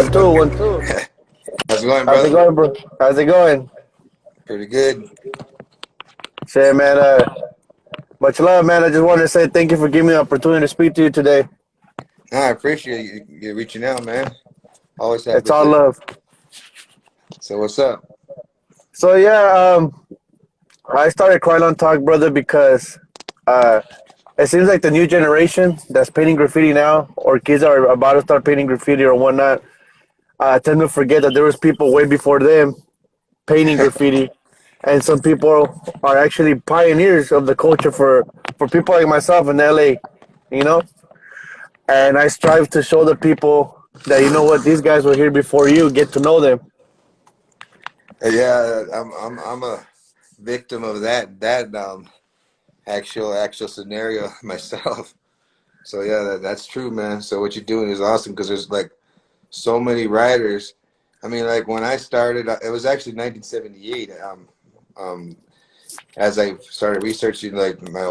One, two, 1, 2. How's it going, How's it brother? going, bro? How's it going? Pretty good. Shit, man. Much love, man. I just wanted to say thank you for giving me the opportunity to speak to you today. I appreciate you reaching out, man. Always happy It's to all play. love. So what's up? So yeah, I started KrylonTalk, brother, because uh, it seems like the new generation that's painting graffiti now, or kids are about to start painting graffiti or whatnot, tend to forget that there was people way before them painting graffiti, and some people are actually pioneers of the culture for people like myself in LA, you know. And I strive to show the people that you know what these guys were here before you. Get to know them. Yeah, I'm a victim of that actual scenario myself. So yeah, that's true, man. So what you're doing is awesome because there's like so many writers. I mean, like when I started, it was actually 1978. Um, as I started researching like my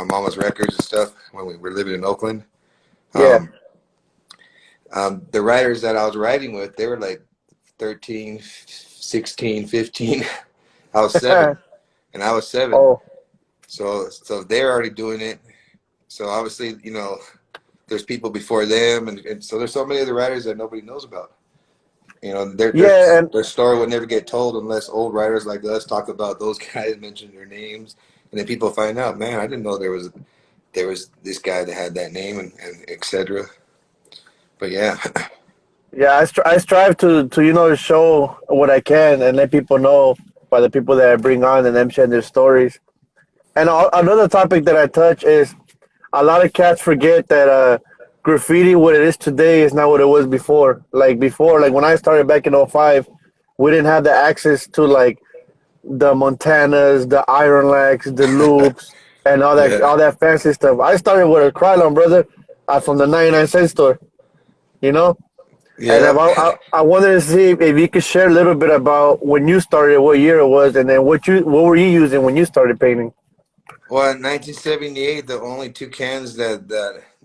mama's records and stuff when we were living in Oakland. Yeah, Um, the writers that I was writing with, they were like 13, 16, 15. I was 7, and I was 7. oh So they're already doing it. So obviously, there's people before them, and so there's so many other writers that nobody knows about. Their their yeah, and their story would never get told unless old writers like us talk about those guys, mention their names, and then people find out, man, I didn't know there was this guy that had that name and etc. But yeah. yeah. I strive to show what I can and let people know by the people that I bring on and them sharing their stories. And another topic that I touch is a lot of cats forget that graffiti, what it is today, is not what it was before. Like before, like when I started back in '05, we didn't have the access to like the Montanas, the Iron Lacs, the Loops, and Yeah. all that fancy stuff. I started with a Krylon, brother, from the 99 cent store, you know. And Yep. I wanted to see if you could share a little bit about when you started, what year it was, and then what were you using when you started painting? Well, in 1978, the only two cans that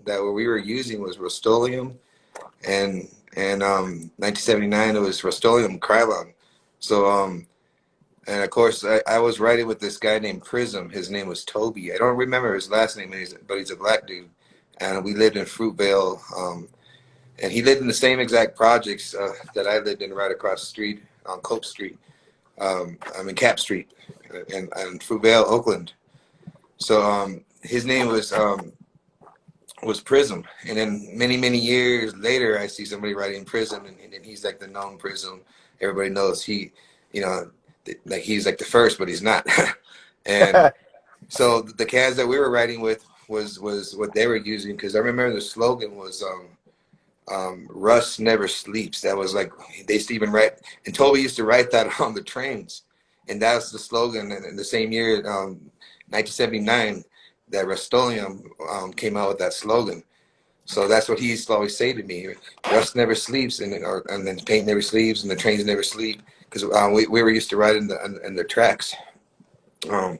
we were using was Rust-Oleum, and 1979 it was Rust-Oleum Krylon. So and of course I was writing with this guy named Prism. His name was Toby. I don't remember his last name, but he's a black dude, and we lived in Fruitvale. And he lived in the same exact projects that I lived in right across the street on Cope Street. I'm in Cap Street in Fruitvale, Oakland. So his name was Prism, and then many years later, I see somebody writing Prism, and he's like the known Prism. Everybody knows you know, like he's like the first, but he's not. And so the cans that we were writing with was what they were using because I remember the slogan was Russ never sleeps. That was like they used to even write, and Toby used to write that on the trains, and that's the slogan. And in the same year, 1979, that Rust-Oleum came out with that slogan. So that's what he used to always say to me: Rust never sleeps, and then paint never sleeps, and the trains never sleep, because we were used to write in the tracks. Um,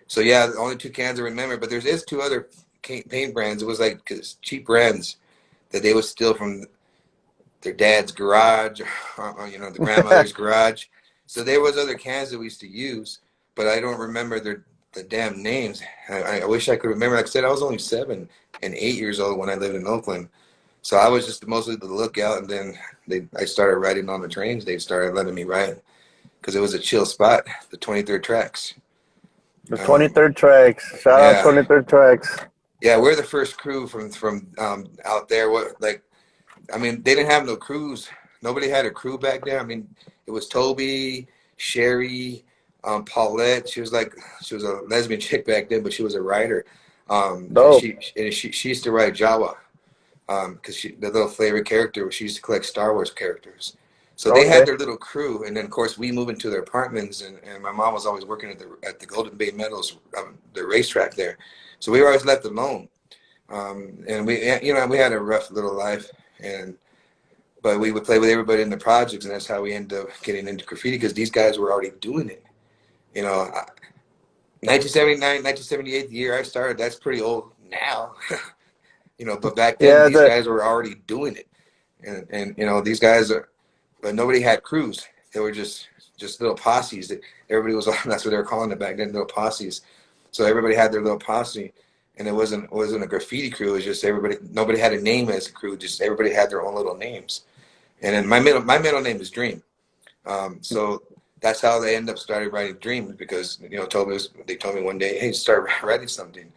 so yeah, the only two cans I remember, but there's two other paint brands. It was like 'cause cheap brands that they would steal from their dad's garage, the grandmother's garage. So there was other cans that we used to use, but I don't remember the damn names. I wish I could remember. Like I said, I was only 7 and 8 years old when I lived in Oakland, so I was just mostly the lookout. And then I started writing on the trains. They started letting me write because it was a chill spot. The 23rd tracks. The Um, 23rd tracks. Shout out yeah, 23rd tracks. yeah, we're the first crew from out there. I mean, they didn't have no crews. Nobody had a crew back there. I mean, it was Toby, Sherry, Paulette. She was a lesbian chick back then, but she was a writer. And Dope. she used to write Jawa, because the little favorite character, she used to collect Star Wars characters. So they had Okay. their little crew, and then of course we moved into their apartments, and my mom was always working at the Golden Bay Meadows, the racetrack there. So we were always left alone, and we had a rough little life, but we would play with everybody in the projects, and that's how we ended up getting into graffiti because these guys were already doing it. You know, 1979, 1978, the year I started, that's pretty old now. But back then Yeah, these the guys were already doing it. And you know, these guys are, but nobody had crews. They were just little posses. Everybody was on. That's what they were calling it back then, little posses. So everybody had their little posse, and it wasn't a graffiti crew. It was just everybody. Nobody had a name as a crew. Just everybody had their own little names. And then my middle name is Dream. So that's how they end up started writing Dreams, because you know they told me one day, hey, start writing something.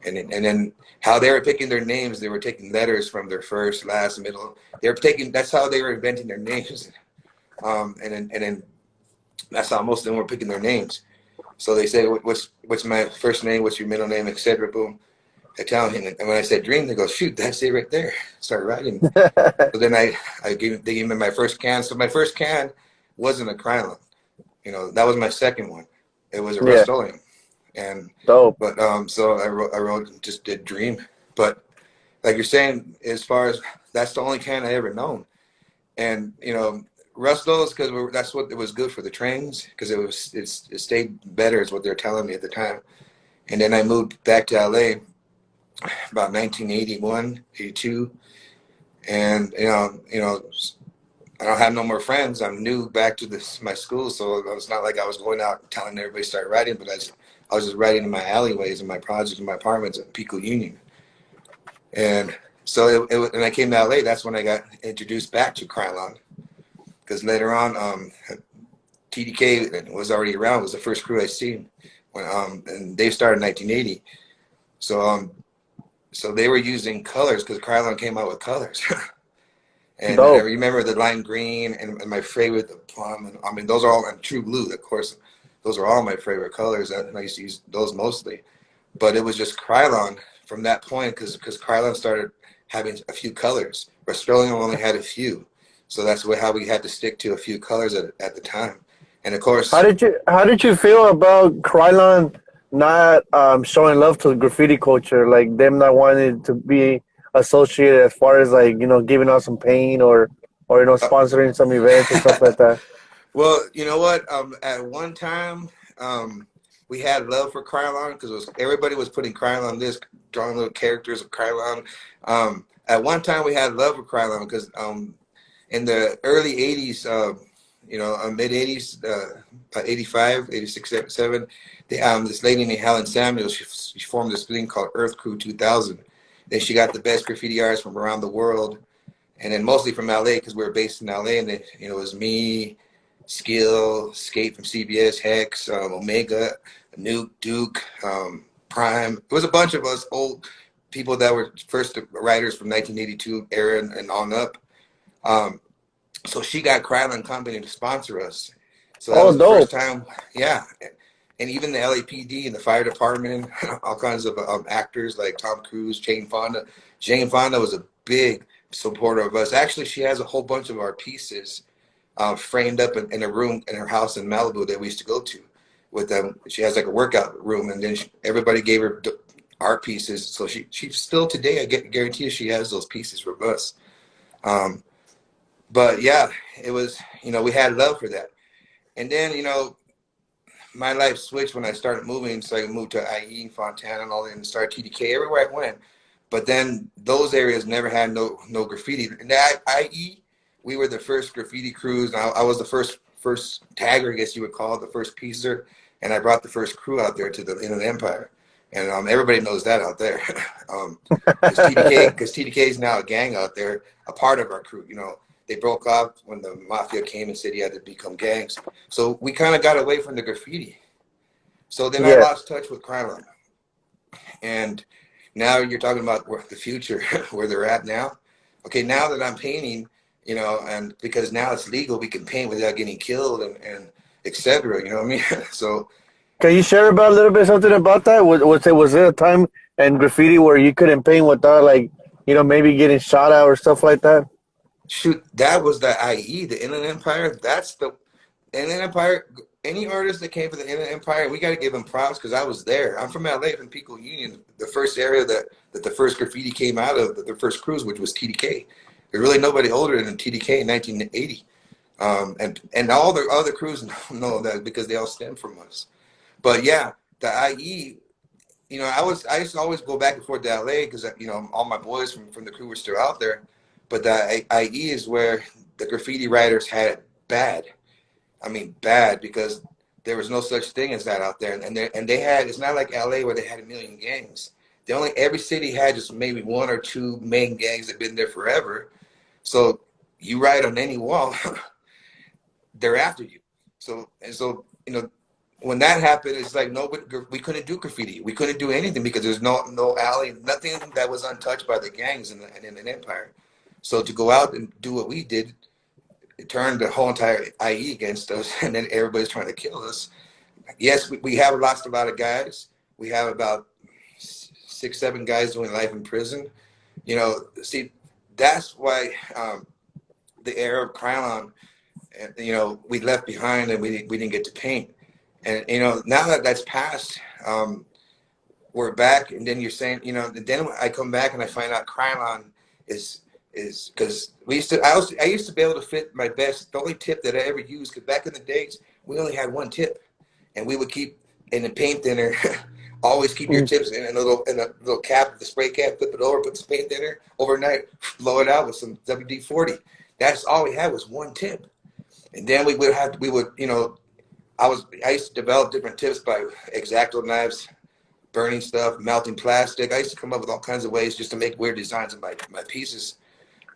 And then how they were picking their names, they were taking letters from their first, last, middle. They were taking, that's how they were inventing their names. And then that's how most of them were picking their names. So they say, what's my first name? What's your middle name? Etc. Boom. I tell him, and when I said Dream, they go, shoot, that's it right there. Start writing. So then they gave me my first can. So my first can wasn't a Krylon. You know, that was my second one. It was a Yeah. Rust-Oleum. And Dope. but so I wrote just did Dream. But like you're saying, as far as that's the only can I ever known. And you know, Rust-Oleum, because that's what it was good for the trains, because it stayed better is what they're telling me at the time. And then I moved back to LA about 1981, 82, and I don't have no more friends. I'm new back to my school, so it's not like I was going out telling everybody to start writing, but I was just writing in my alleyways, in my projects, in my apartments at Pico Union. And so when I came to LA, that's when I got introduced back to Krylon, because later on, TDK was already around. Was the first crew I seen when and they started in 1980. So they were using colors, because Krylon came out with colors. And I Dope. remember the lime green and my favorite, the plum. And I mean, those are all, and true blue, of course. Those are all my favorite colors. And I used to use those mostly. But it was just Krylon from that point, because Krylon started having a few colors. Rust-Oleum only had a few. So that's how we had to stick to a few colors at the time. And of course, How did you feel about Krylon not showing love to the graffiti culture, like them not wanting to be associated as far as like giving out some paint or uh, sponsoring some events and stuff like that? well, you know what? At one time, we had love for Krylon, because everybody was putting Krylon this, drawing little characters of Krylon. At one time, we had love for Krylon, because in the early 80s, mid 80s, 85, 86, 87, this lady named Helen Samuels, she formed this thing called Earth Crew 2000. Then she got the best graffiti artists from around the world, and then mostly from LA, because we were based in LA. And then, it was me, Skill, Skate from CBS, Hex, Omega, Nuke, Duke, Prime. It was a bunch of us old people that were first writers from 1982 era and on up. So she got Krylon Company to sponsor us. So that Oh, was the first dope. time, yeah. And even the LAPD and the fire department, all kinds of actors like Tom Cruise, Jane Fonda. Jane Fonda was a big supporter of us. Actually, she has a whole bunch of our pieces framed up in a room in her house in Malibu that we used to go to with them. She has like a workout room, and then everybody gave her art pieces. So she still today, I guarantee you, she has those pieces from us. Um, but yeah, it was, we had love for that. And then, my life switched when I started moving. So I moved to IE, Fontana, and all that, and started TDK everywhere I went. But then those areas never had no graffiti. And that IE, we were the first graffiti crews. I was the first tagger, I guess you would call it, the first piecer. And I brought the first crew out there to the Inland Empire. And everybody knows that out there. Because TDK is now a gang out there, a part of our crew. They broke off when the mafia came and said you had to become gangs. So we kind of got away from the graffiti. So then I Yeah. lost touch with Krylon. And now you're talking about the future, where they're at now. Okay, now that I'm painting, and because now it's legal, we can paint without getting killed and etc. You know what I mean? So Can you share about a little bit something about that? Was it a time in graffiti where you couldn't paint without like maybe getting shot at or stuff like that? shoot, that was the IE, the Inland Empire. That's the Inland Empire. Any artist that came from the Inland Empire, we got to give them props, because I was there. I'm from LA, from Pico Union, the first area that the first graffiti came out of, the first cruise, which was TDK. There's really nobody older than TDK in 1980. And all the other crews know that, because they all stem from us. But yeah, the IE, I used to always go back and forth to LA, because all my boys from the crew were still out there. But the IE is where the graffiti writers had it bad. I mean, bad, because there was no such thing as that out there. And they had, it's not like LA where they had a million gangs. Every city had just maybe one or two main gangs that have been there forever. So you write on any wall, they're after you. So when that happened, it's like we couldn't do graffiti. We couldn't do anything because there's no alley, nothing that was untouched by the gangs in an empire. So to go out and do what we did, it turned the whole entire IE against us, and then everybody's trying to kill us. Yes, we have lost a lot of guys. We have about 6, 7 guys doing life in prison. See, that's why the era of Krylon, we left behind, and we didn't get to paint. And now that that's passed, we're back. And then you're saying, then I come back and I find out Krylon is because I used to be able to fit my best. The only tip that I ever used, because back in the days we only had one tip, and we would keep in the paint thinner. Always keep your tips in a little cap, the spray cap, flip it over, put the paint thinner overnight, blow it out with some WD-40. That's all we had was one tip. And then I used to develop different tips by X-Acto knives, burning stuff, melting plastic. I used to come up with all kinds of ways just to make weird designs of my pieces.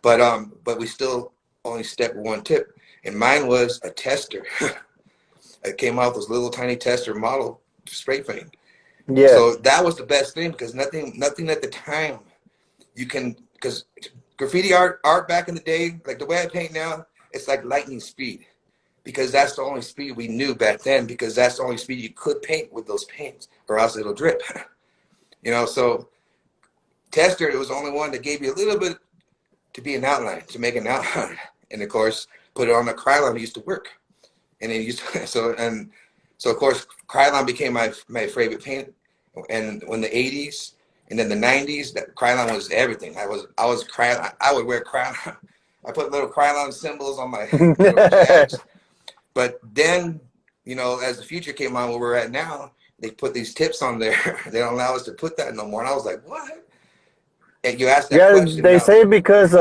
But we still only stuck with one tip. And mine was a tester. I came out with this little tiny tester model spray paint. Yeah. So that was the best thing, because nothing at the time because graffiti art back in the day, like the way I paint now, it's like lightning speed, because that's the only speed we knew back then, because that's the only speed you could paint with those paints, or else it'll drip. So tester, it was the only one that gave you a little bit to be an outline, to make an outline. And of course, put it on the Krylon, it used to work. And then so of course, Krylon became my favorite paint. And when the 80s and then the 90s, that Krylon was everything. I was Krylon. I would wear Krylon. I put little Krylon symbols on my jags. But then, as the future came on, where we're at now, they put these tips on there. They don't allow us to put that no more. And I was like, what? And you asked that question. They say because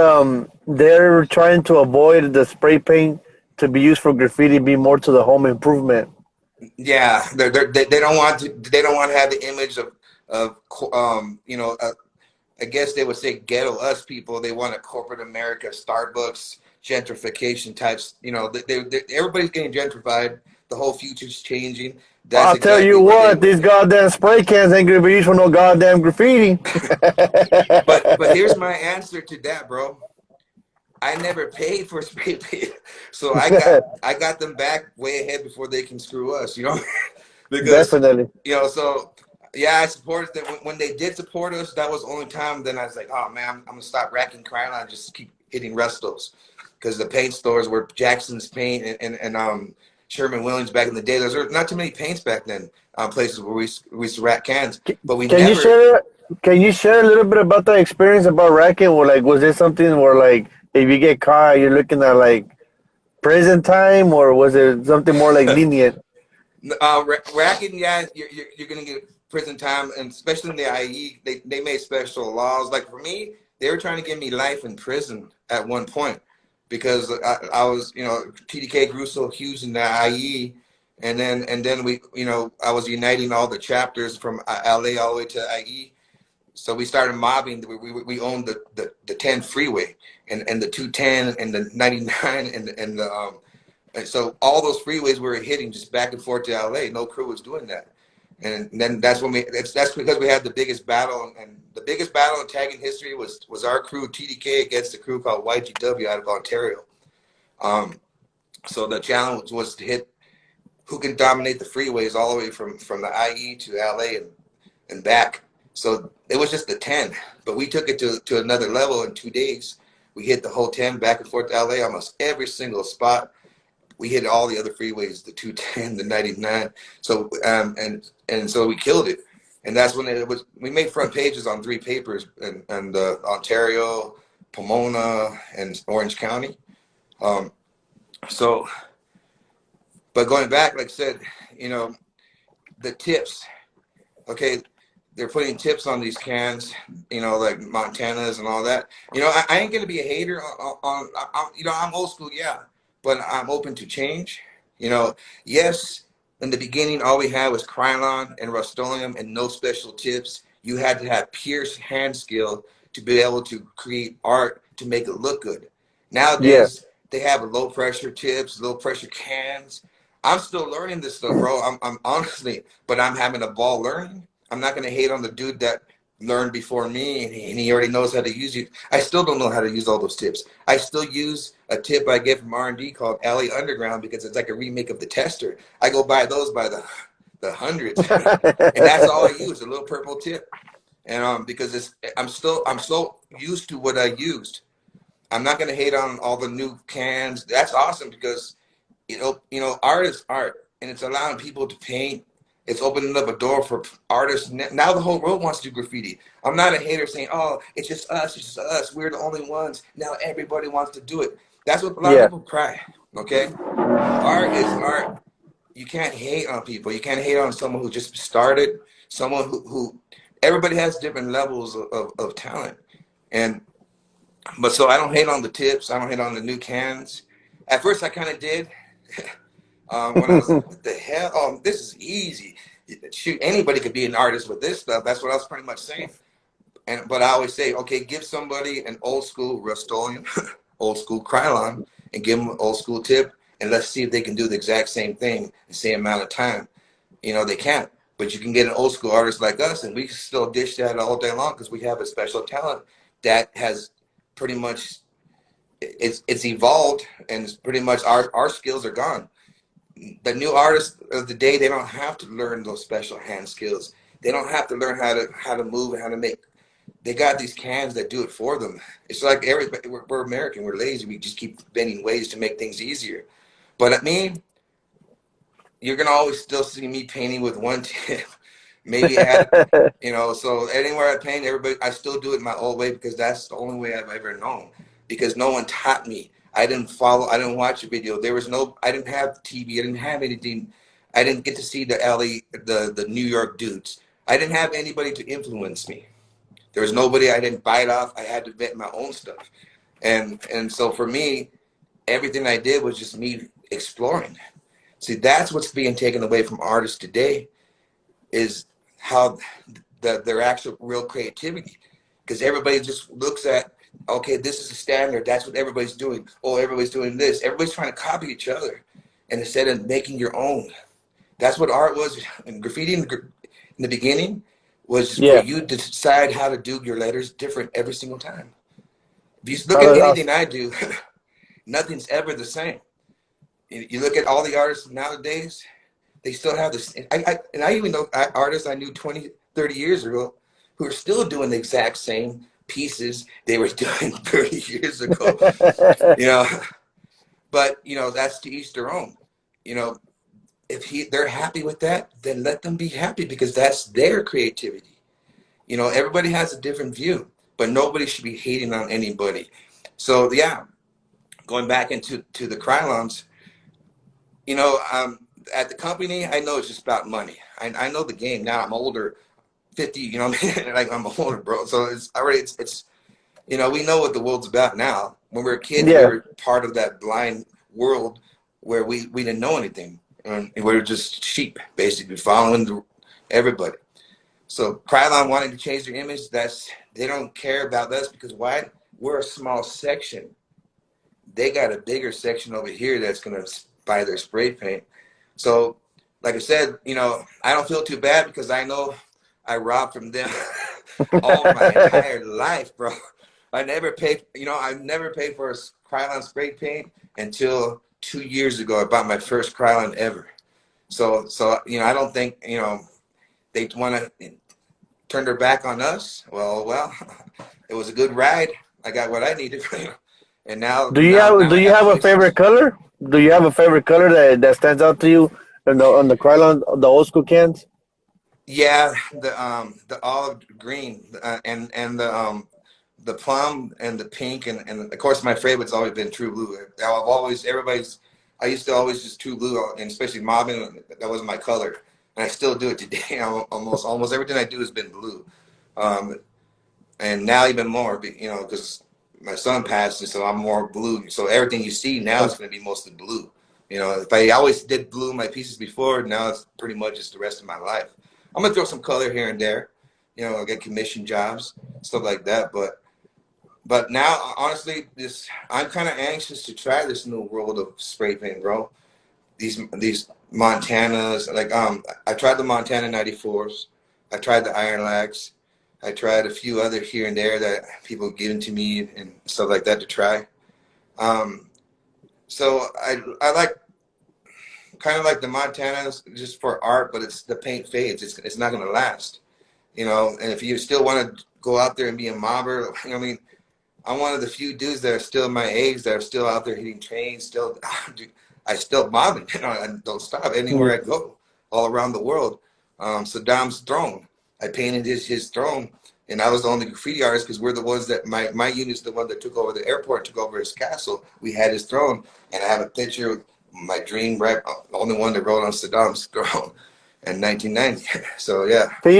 they're trying to avoid the spray paint to be used for graffiti, be more to the home improvement. Yeah, they don't want to. They don't want to have the image of I guess they would say ghetto us people. They want a corporate America, Starbucks, gentrification types. Everybody's getting gentrified. The whole future's changing. That's I'll tell you what, these goddamn spray cans ain't gonna be used for no goddamn graffiti. But here's my answer to that, bro. I never paid for spray paint, so I got them back way ahead before they can screw us. Because definitely. So yeah, I supported them when they did support us. That was the only time. Then I was like, oh man, I'm gonna stop racking Krylon and just keep hitting Restos, because the paint stores were Jackson's Paint and Sherman Williams back in the day. There was not too many paints back then. Places where we used to rack cans, but we Can you share a little bit about the experience about racking? Or like, was there something where like if you get caught, you're looking at like prison time, or was it something more like lenient? Racking, yeah, you're gonna get prison time, and especially in the IE, they made special laws. Like for me, they were trying to give me life in prison at one point, because I was, TDK grew so huge in the IE, and then we, I was uniting all the chapters from LA all the way to IE. So we started mobbing. We owned the 10 freeway and the 210 and the 99 and so all those freeways we were hitting just back and forth to LA. No crew was doing that. And then that's because we had the biggest battle, and the biggest battle in tagging history was our crew TDK against a crew called YGW out of Ontario. So the challenge was to hit who can dominate the freeways all the way from the IE to LA and back. So it was just the 10, but we took it to another level in 2 days. We hit the whole 10 back and forth to LA, almost every single spot. We hit all the other freeways, the 210, the 99. So and so we killed it. And that's when we made front pages on 3 papers and Ontario, Pomona, and Orange County. But going back, like I said, the tips. Okay, they're putting tips on these cans, you know, like Montana's and all that. You know, I ain't gonna be a hater you know, I'm old school, yeah, but I'm open to change. You know, yes, in the beginning, all we had was Krylon and Rust-Oleum and no special tips. You had to have pure hand skill to be able to create art to make it look good. Yeah. Nowadays, they have low pressure tips, low pressure cans. I'm still learning this stuff, bro. I'm honestly, but I'm having a ball learning. I'm not gonna hate on the dude that learned before me and he already knows how to use it. I still don't know how to use all those tips. I still use a tip I get from R&D called Alley Underground because it's like a remake of the tester. I go buy those by the hundreds, and that's all I use, a little purple tip. And because I'm so used to what I used. I'm not gonna hate on all the new cans. That's awesome because art is art, and it's allowing people to paint. It's opening up a door for artists. Now the whole world wants to do graffiti. I'm not a hater saying, "Oh, it's just us. It's just us. We're the only ones." Now everybody wants to do it. That's what a lot of Yeah. people cry. Okay, art is art. You can't hate on people. You can't hate on someone who just started. Someone who everybody has different levels of talent, and but so I don't hate on the tips. I don't hate on the new cans. At first, I kind of did. When I was like, what the hell? Oh, this is easy. Shoot, anybody could be an artist with this stuff. That's what I was pretty much saying. But I always say, okay, give somebody an old school Rust-Oleum, old school Krylon, and give them an old school tip, and let's see if they can do the exact same thing in the same amount of time. You know, they can't. But you can get an old school artist like us, and we can still dish that all day long because we have a special talent that has pretty much it's evolved, and it's pretty much our skills are gone. The new artists of the day, they don't have to learn those special hand skills. They don't have to learn how to move and how to make. They got these cans that do it for them. It's like everybody. We're American. We're lazy. We just keep finding ways to make things easier. But I mean, you're gonna always still see me painting with one tip. Maybe add, so anywhere I paint, everybody, I still do it my old way because that's the only way I've ever known. Because no one taught me. I didn't follow. I didn't watch a video. There was no. I didn't have TV. I didn't have anything. I didn't get to see the the New York dudes. I didn't have anybody to influence me. There was nobody. I didn't bite off. I had to vet my own stuff, and so for me, everything I did was just me exploring. See, that's what's being taken away from artists today, is how their actual real creativity, because everybody just looks at, okay, this is the standard, that's what everybody's doing, oh, everybody's doing this, everybody's trying to copy each other, and instead of making your own. That's what art was. And graffiti in the beginning was just for Yeah. you to decide how to do your letters different every single time. If you look I at was, anything I do, nothing's ever the same. You look at all the artists nowadays, they still have this. And I even know artists I knew 20, 30 years ago who are still doing the exact same pieces they were doing 30 years ago, you know. But, that's to each their own. You know, if they're happy with that, then let them be happy because that's their creativity. Everybody has a different view, but nobody should be hating on anybody. So, yeah, going back into the Krylons, at the company, I know it's just about money. I know the game now. I'm older, 50. You know what I mean? Like I'm older, bro. So it's already it's we know what the world's about now. When we were kids, we yeah. were part of that blind world where we didn't know anything, and we were just sheep, basically following everybody. So Krylon wanting to change their image. They don't care about us because why? We're a small section. They got a bigger section over here that's gonna buy their spray paint. So, like I said, I don't feel too bad because I know I robbed from them all my entire life, bro. I never paid for a Krylon spray paint until 2 years ago. I bought my first Krylon ever. So I don't think, they want to turn their back on us. Well, it was a good ride. I got what I needed, and now Do you now have now Do I you have have a choices. favorite color? Do you have a favorite color that stands out to you on the Krylon, the old school cans? Yeah, the olive green and the plum and the pink and of course my favorite's always been true blue. I used to always just true blue and especially mobbing, that was my color. and I still do it today. Almost everything I do has been blue. Um, and now even more, you know, because my son passed, and so I'm more blue. So everything you see now is going to be mostly blue. You know, if I always did blue in my pieces before, now it's pretty much just the rest of my life. I'm gonna throw some color here and there. You know, I get commission jobs, stuff like that. But now, honestly, this I'm kind of anxious to try this new world of spray paint, bro. These Montanas, like I tried the Montana 94s, I tried the Iron Lacs, I tried a few other here and there that people given to me and stuff like that to try. Um, so I like kind of like the Montanas just for art, but it's the paint fades. It's not gonna last, you know. And if you still want to go out there and be a mobber, you know, I mean, I'm one of the few dudes that are still my age that are still out there hitting trains. Still, I still mobbing. You know, I don't stop anywhere I go, all around the world. Saddam's throne. I painted his throne, and I was the only graffiti artist because we're the ones that my unit's the one that took over the airport, took over his castle. We had his throne, and I have a picture of my dream rep, the only one that wrote on Saddam's throne in 1990. So yeah. Can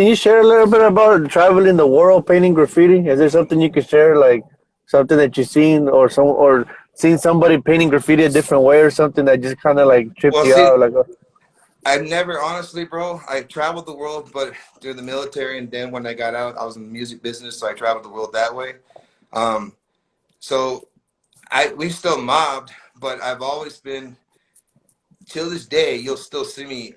you share a little bit about traveling the world painting graffiti? Is there something you could share, like something that you've seen, or seen somebody painting graffiti a different way, or something that just kind of like tripped Well, you see, out? Like, I've never, honestly, bro, I traveled the world, but through the military, and then when I got out, I was in the music business, so I traveled the world that way. Um, so we still mobbed, but I've always been, till this day, you'll still see me.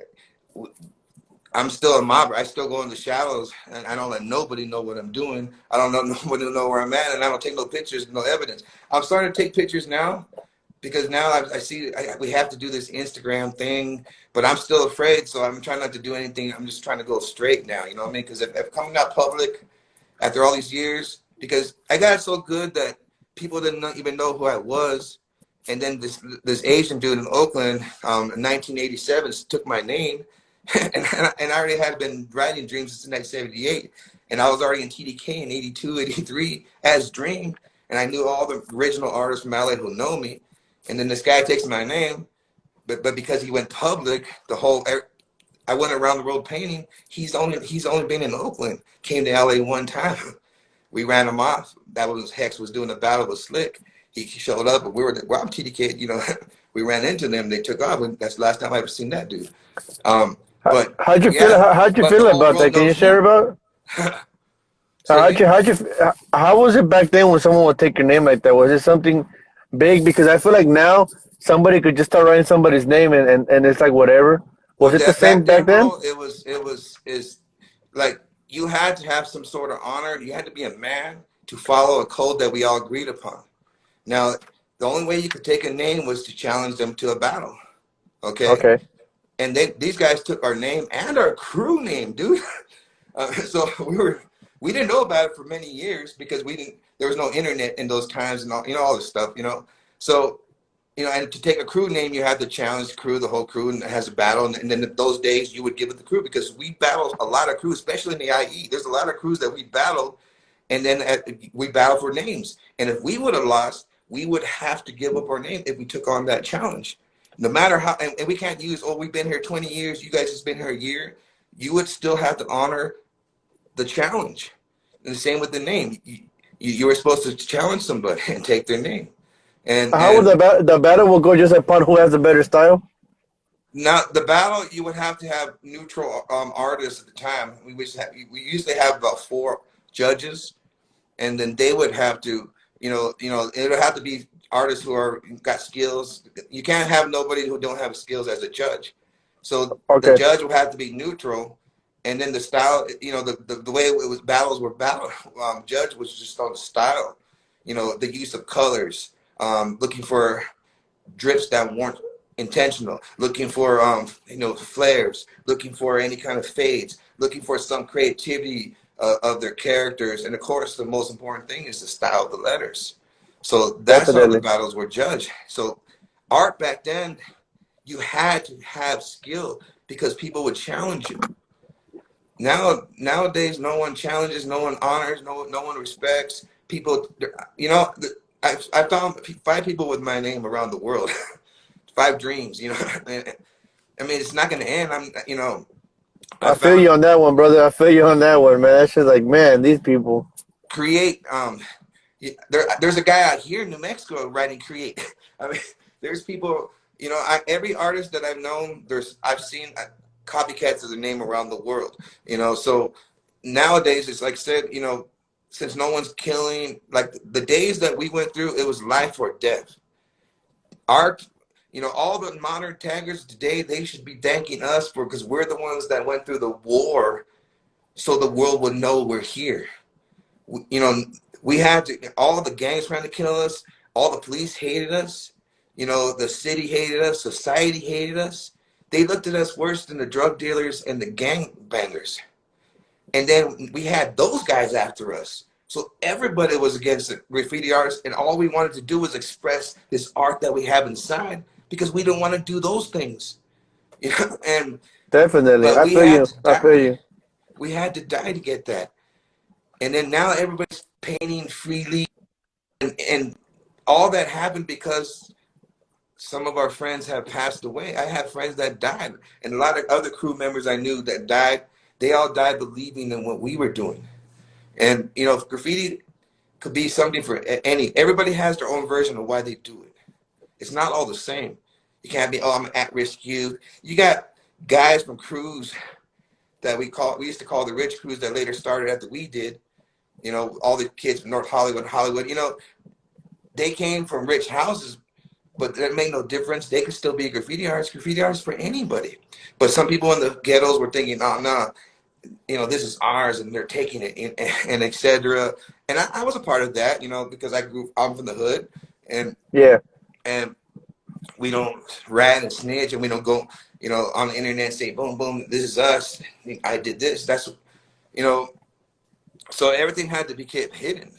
I'm still a mobber. I still go in the shadows, and I don't let nobody know what I'm doing. I don't let nobody know where I'm at, and I don't take no pictures, no evidence. I'm starting to take pictures now, because now I see we have to do this Instagram thing, but I'm still afraid, so I'm trying not to do anything. I'm just trying to go straight now, you know what I mean? Because if coming out public after all these years, because I got so good that people didn't even know who I was, and then this Asian dude in Oakland, in 1987, took my name, and I already had been writing Dreams since 1978, and I was already in TDK in 82, 83 as Dream, and I knew all the original artists from LA who know me. And then this guy takes my name, but because he went public, I went around the world painting. He's only been in Oakland. Came to LA one time. We ran him off. That was Hex was doing a battle with Slick. He showed up, but I'm TDK. You know, we ran into them. They took off. And that's the last time I ever seen that dude. But how'd you feel? yeah, How'd you but the feel whole about world that? Can you knows share now. about? Say it again. How was it back then when someone would take your name like that? Was it something big? Because I feel like now somebody could just start writing somebody's name and it's like whatever. Was Well, it the that same back back then, then? bro, is like you had to have some sort of honor. You had to be a man to follow a code that we all agreed upon. Now, the only way you could take a name was to challenge them to a battle. Okay, Okay. and these guys took our name and our crew name, dude. So we didn't know about it for many years because we didn't. There was no internet in those times and all, you know, all this stuff, you know. So you know, and to take a crew name, you have to challenge the crew, the whole crew, and it has a battle. And then those days, you would give it the crew because we battled a lot of crews, especially in the IE. There's a lot of crews that we battled, and then we battled for names. And if we would have lost, we would have to give up our name if we took on that challenge. No matter how, and we can't use, oh, we've been here 20 years, you guys just been here a year. You would still have to honor the challenge. And the same with the name. You were supposed to challenge somebody and take their name. How would And the battle will go just upon who has the better style? now the battle, you would have to have neutral artists at the time. We usually have about four judges, and then they would have to, it would have to be artists who are got skills. You can't have nobody who don't have skills as a judge. So the Okay. judge would have to be neutral, and then the style, the way it was battles were battled. Judge was just on the style, the use of colors, looking for drips that weren't intentional, looking for flares, looking for any kind of fades, looking for some creativity of their characters, and of course the most important thing is the style of the letters. So that's how the Definitely. battles were judged. So art back then, you had to have skill because people would challenge you. Nowadays, no one challenges, no one honors, no one respects people. I found five people with my name around the world. Five dreams, I mean, it's not going to end. I I feel you found on that one, brother. I feel you on that one, man. That's just like, man, these people. create. There's a guy out here in New Mexico writing create. I mean, there's people. Every artist that I've known, I've seen copycats of their name around the world. So nowadays it's like I said. Since no one's killing, like the days that we went through, it was life or death. Art, all the modern taggers today, they should be thanking us because we're the ones that went through the war, so the world would know we're here. You know, we had to. All the gangs trying to kill us. All the police hated us. The city hated us. Society hated us. They looked at us worse than the drug dealers and the gang bangers. And then we had those guys after us. So everybody was against the graffiti artists, and all we wanted to do was express this art that we have inside because we don't want to do those things. And Definitely. but I we feel had you. to I feel die. you. We had to die to get that. And then now everybody's painting freely, and all that happened because some of our friends have passed away. I have friends that died, and a lot of other crew members I knew that died. They all died believing in what we were doing. And graffiti could be something for everybody has their own version of why they do it. It's not all the same. You can't be, oh, I'm an at-risk youth. You got guys from crews that we used to call the rich crews that later started after we did. All the kids from North Hollywood, they came from rich houses, but that made no difference. They could still be graffiti artists for anybody. But some people in the ghettos were thinking, oh, no, this is ours, and they're taking it, and etc. And I was a part of that, because I'm from the hood, and Yeah. and we don't rat and snitch, and we don't go, on the internet and say, boom, boom, this is us. I did this. That's, so everything had to be kept hidden.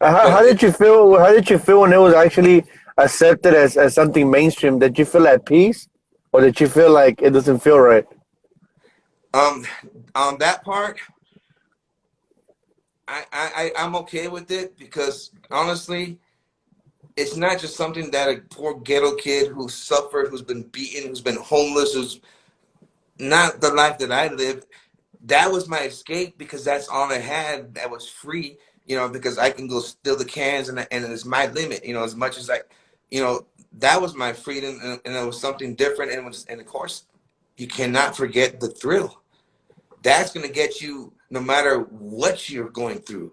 How But did you feel? How did you feel when it was actually accepted as something mainstream? Did you feel at peace, or did you feel like it doesn't feel right? um, on that part, I'm okay with it because honestly, it's not just something that a poor ghetto kid who suffered, who's been beaten, who's been homeless, who's not the life that I lived. That was my escape because that's all I had that was free, because I can go steal the cans and it's my limit, as much as that was my freedom, and it was something different. And of course, you cannot forget the thrill. That's going to get you no matter what you're going through.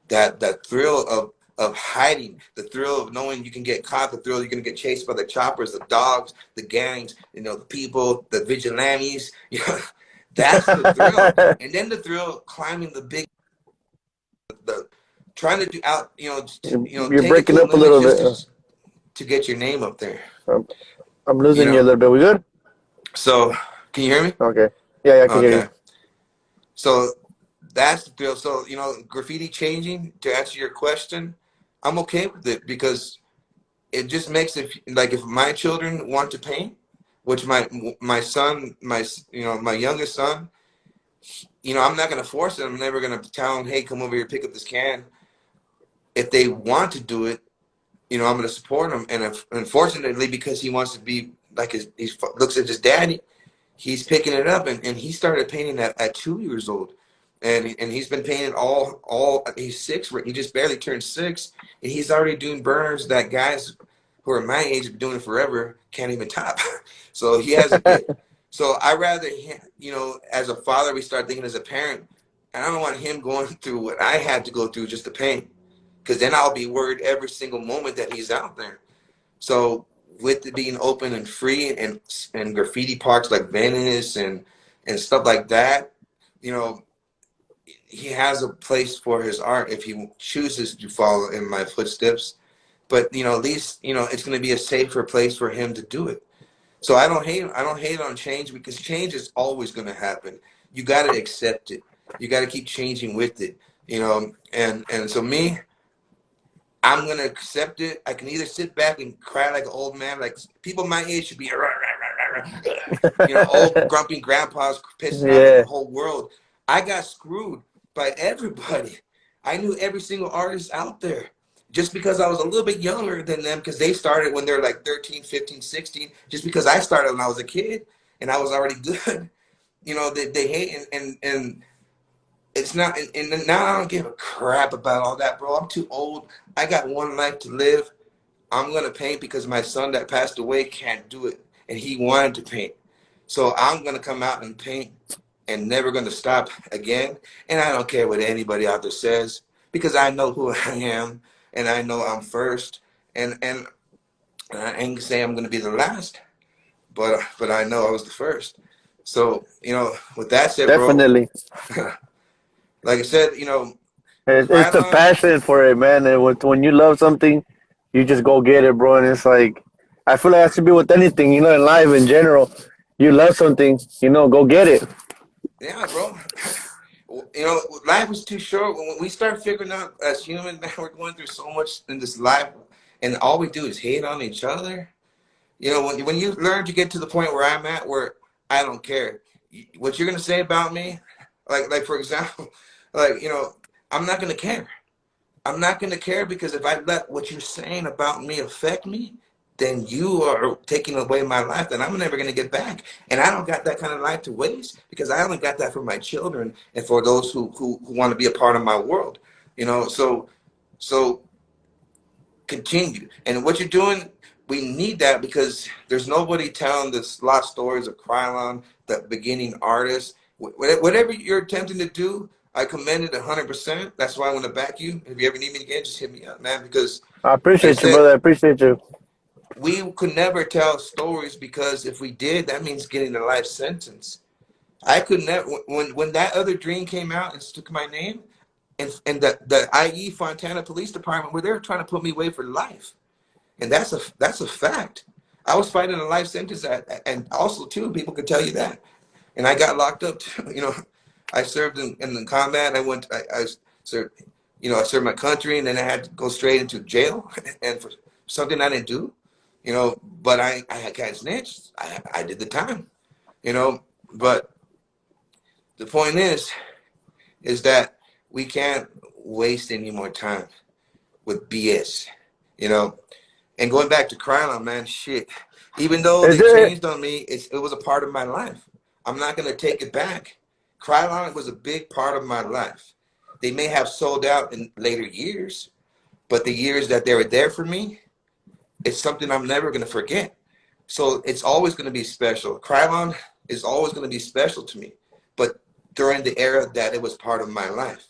That thrill of hiding, the thrill of knowing you can get caught, the thrill you're going to get chased by the choppers, the dogs, the gangs, the people, the vigilantes. That's the thrill. And then the thrill of climbing the trying to do out, You're take it to breaking the up a limit little just bit. to get your name up there. I'm You losing you a know. little bit. We good? So can you hear me? Okay. Yeah, I can hear you. Okay. So that's the thrill. So, graffiti changing, to answer your question, I'm okay with it because it just makes it like if my children want to paint, which my son, my youngest son, I'm not going to force it. I'm never going to tell him, hey, come over here, pick up this can. If they want to do it, I'm going to support him. And unfortunately, because he wants to be like he looks at his daddy, he's picking it up, and he started painting at 2 years old, and he's been painting all he's 6, he just barely turned 6, and he's already doing burners that guys who are my age have been doing it forever can't even top. So he has a gift. So I rather as a father, we start thinking as a parent, and I don't want him going through what I had to go through just to paint, because then I'll be worried every single moment that he's out there. So with it being open and free, and graffiti parks like Venice and stuff like that, he has a place for his art if he chooses to follow in my footsteps. But at least it's going to be a safer place for him to do it. So I don't hate on change, because change is always going to happen. You got to accept it. You got to keep changing with it. And so me, I'm gonna accept it. I can either sit back and cry like an old man, like people my age should be, old grumpy grandpas pissing off at the Yeah. whole world. I got screwed by everybody. I knew every single artist out there just because I was a little bit younger than them, because they started when they're like 13, 15, 16, just because I started when I was a kid. and I was already good. You know, they hate, and it's not, and now I don't give a crap about all that, bro. I'm too old. I got one life to live. I'm gonna paint because my son that passed away can't do it, and he wanted to paint. So I'm gonna come out and paint, and never gonna stop again. And I don't care what anybody out there says because I know who I am, and I know I'm first. And I ain't gonna say I'm gonna be the last, but I know I was the first. So you know, with that said, bro, Definitely. like I said, you know, It's the Krylon, passion for it, man. And when you love something, you just go get it, bro. And it's like, I feel like that should be with anything, in life in general. You love something, go get it. yeah, bro. You know, life is too short. When we start figuring out as humans, man, we're going through so much in this life, and all we do is hate on each other. You know, when you learn to get to the point where I'm at, where I don't care what you're gonna say about me, like for example, like I'm not gonna care. I'm not gonna care because if I let what you're saying about me affect me, then you are taking away my life that I'm never gonna get back. And I don't got that kind of life to waste because I only got that for my children and for those who want to be a part of my world. So continue. And what you're doing, we need that because there's nobody telling the lost stories of Krylon, the beginning artist. Whatever you're attempting to do, I commend it 100%. That's why I want to back you. If you ever need me again, just hit me up, man. Because, I like I appreciate you, said, brother. I appreciate you. we could never tell stories because if we did, that means getting a life sentence. I could never. When that other dream came out and took my name, and the IE Fontana Police Department were there trying to put me away for life. And that's a fact. I was fighting a life sentence, and also too, people could tell you that. And I got locked up too. I served in the combat. I served, I served my country, and then I had to go straight into jail, and for something I didn't do. But I got snitched. I did the time. But the point is that we can't waste any more time with BS. You know, And going back to Krylon, man, shit. Even though Is they it? changed on me, it was a part of my life. I'm not gonna take it back. Krylon was a big part of my life. They may have sold out in later years, but the years that they were there for me, it's something I'm never gonna forget. So it's always gonna be special. Krylon is always gonna be special to me. But during the era that it was part of my life.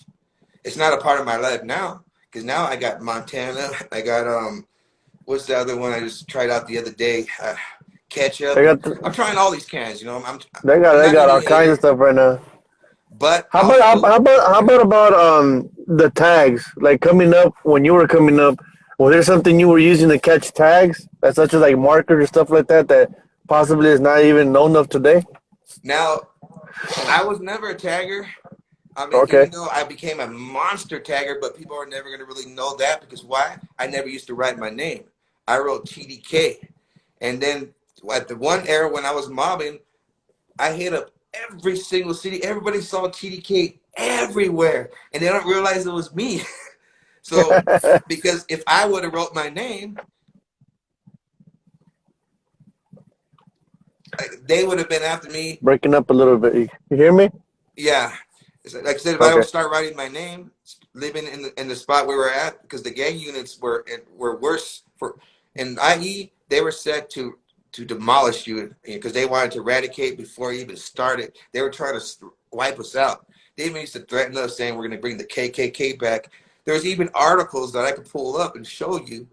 It's not a part of my life now, because now I got Montana, I got what's the other one I just tried out the other day? Ketchup, They and got I'm the, trying all these cans. I'm they got I'm they not gonna got be all a kinds of hater, stuff right now. but How about how, also how about how about about the tags? Like coming up when you were coming up, was there something you were using to catch tags, such as like markers or stuff like that that possibly is not even known of today? now I was never a tagger. I mean, Okay. even though I became a monster tagger, but people are never gonna really know that because why? I never used to write my name. I wrote TDK, and then at the one era when I was mobbing, I hit up every single city. Everybody saw TDK everywhere, and they don't realize it was me. So, because if I would have wrote my name, they would have been after me. Breaking up a little bit. You hear me? Yeah, like I said, if I would Okay. start writing my name, living in the spot where we're at, because the gang units were worse for, and IE they were set to demolish you because they wanted to eradicate before you even started. They were trying to wipe us out. They even used to threaten us, saying we're going to bring the KKK back. There's even articles that I could pull up and show you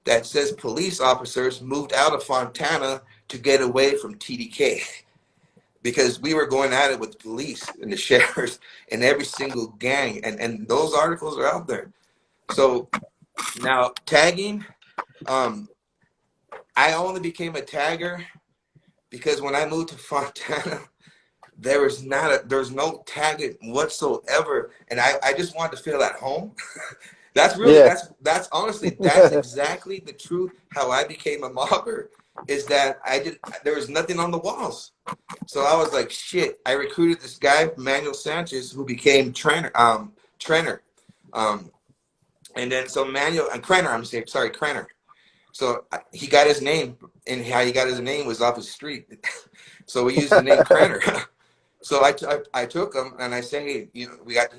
that says police officers moved out of Fontana to get away from TDK because we were going at it with the police and the sheriffs and every single gang, and those articles are out there. So now tagging, um, I only became a tagger because when I moved to Fontana, there's no tagging whatsoever, and I just wanted to feel at home. That's really Yeah. that's honestly that's exactly the truth. How I became a mobber is that I did there was nothing on the walls. So I was like, shit. I recruited this guy, Manuel Sanchez, who became trainer. Um, and then so Manuel and Krenner, I'm saying, sorry, Krenner. So he got his name, and how he got his name was off his street. So we used the name Cranner. So I took him and I said, hey,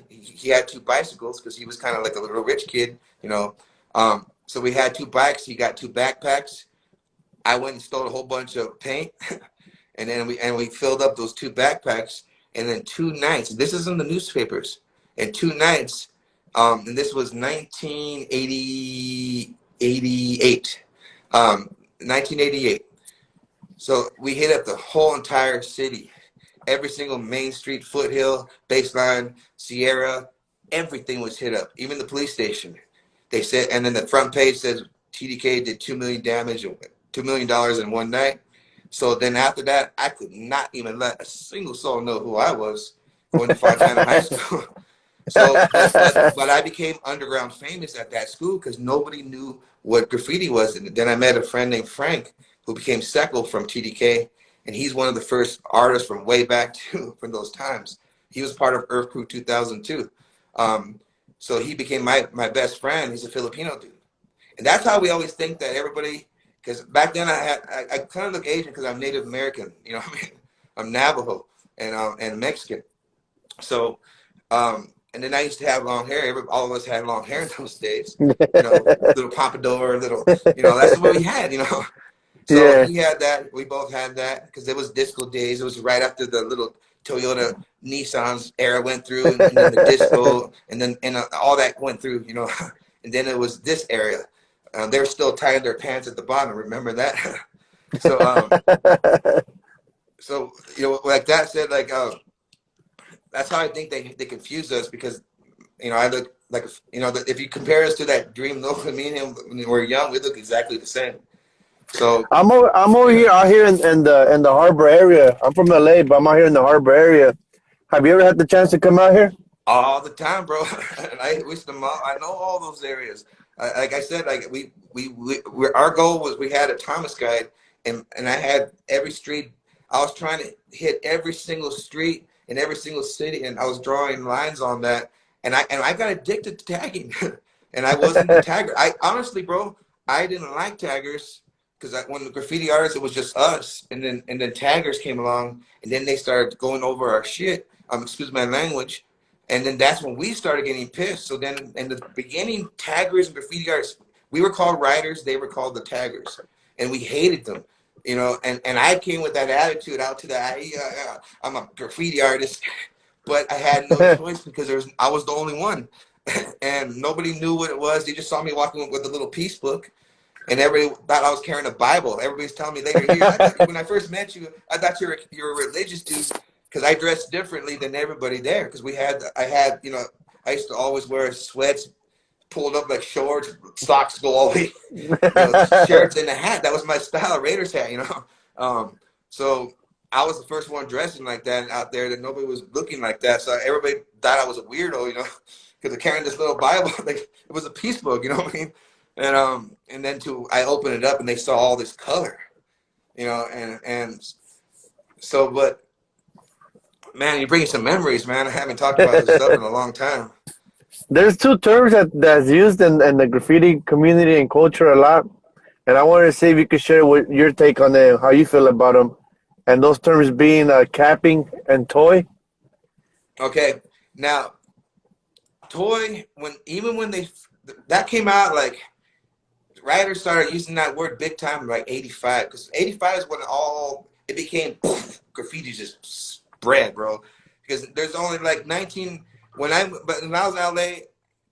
he had two bicycles because he was kind of like a little rich kid, you know. So we had two bikes. He got two backpacks. I went and stole a whole bunch of paint, and then we filled up those two backpacks. And then 2 nights. This is in the newspapers. And 2 nights. And this was 1988. 1988. So we hit up the whole entire city, every single main street, foothill, baseline, Sierra, everything was hit up, even the police station. They said, and then the front page says TDK did 2 million damage, $2 million in one night. So then after that, I could not even let a single soul know who I was going to Fontana High School. So, but I became underground famous at that school because nobody knew what graffiti was. And then I met a friend named Frank who became Seckle from TDK, and he's one of the first artists from way back from those times. He was part of Earth Crew 2002. So he became my best friend. He's a Filipino dude, and that's how we always think that everybody. Because back then I kind of look Asian because I'm Native American. You know what I mean? I'm Navajo and Mexican. So. And then I used to have long hair. All of us had long hair in those days. You know, little pompadour, little, that's what we had, So Yeah. he had that. We both had that because it was disco days. It was right after the little Toyota Nissan's era went through, and then the disco, and then all that went through, And then it was this area. They were still tying their pants at the bottom. Remember that? So, like that said, like, that's how I think they confuse us because, I look like, if you compare us to that dream look, me and him when we were young, we look exactly the same. So I'm over here out here in the harbor area. I'm from LA, but I'm out here in the harbor area. Have you ever had the chance to come out here? all the time, bro. And I wish them all. I know all those areas. Like I said, like our goal was we had a Thomas guide, and I had every street. I was trying to hit every single street in every single city, and I was drawing lines on that. And I got addicted to tagging, and I wasn't a tagger. I honestly, bro, I didn't like taggers because when the graffiti artists, it was just us, and then taggers came along, and then they started going over our shit. Excuse my language. And then that's when we started getting pissed. So then in the beginning, taggers and graffiti artists, we were called writers, they were called the taggers. And we hated them, and I came with that attitude out to I'm a graffiti artist, but I had no choice because I was the only one. And nobody knew what it was. They just saw me walking with a little peace book. And everybody thought I was carrying a Bible. Everybody's telling me later here, when I first met you, I thought you were a religious dude. Because I dressed differently than everybody there. Because I used to always wear sweats pulled up like shorts, socks go all the way, shirts and a hat. That was my style, Raiders hat, So I was the first one dressing like that out there that nobody was looking like that. So everybody thought I was a weirdo, because I'm carrying this little Bible. Like it was a peace book, you know what I mean? And then I opened it up and they saw all this color, and so, but. Man, you're bringing some memories, man. I haven't talked about this stuff in a long time. There's two terms that's used in the graffiti community and culture a lot, and I wanted to see if you could share what your take on them, how you feel about them, and those terms being capping and toy. Okay, now toy when that came out, like writers started using that word big time like 85, because 85 is when it became graffiti just spread, bro. Because there's only like 19 when I was in LA,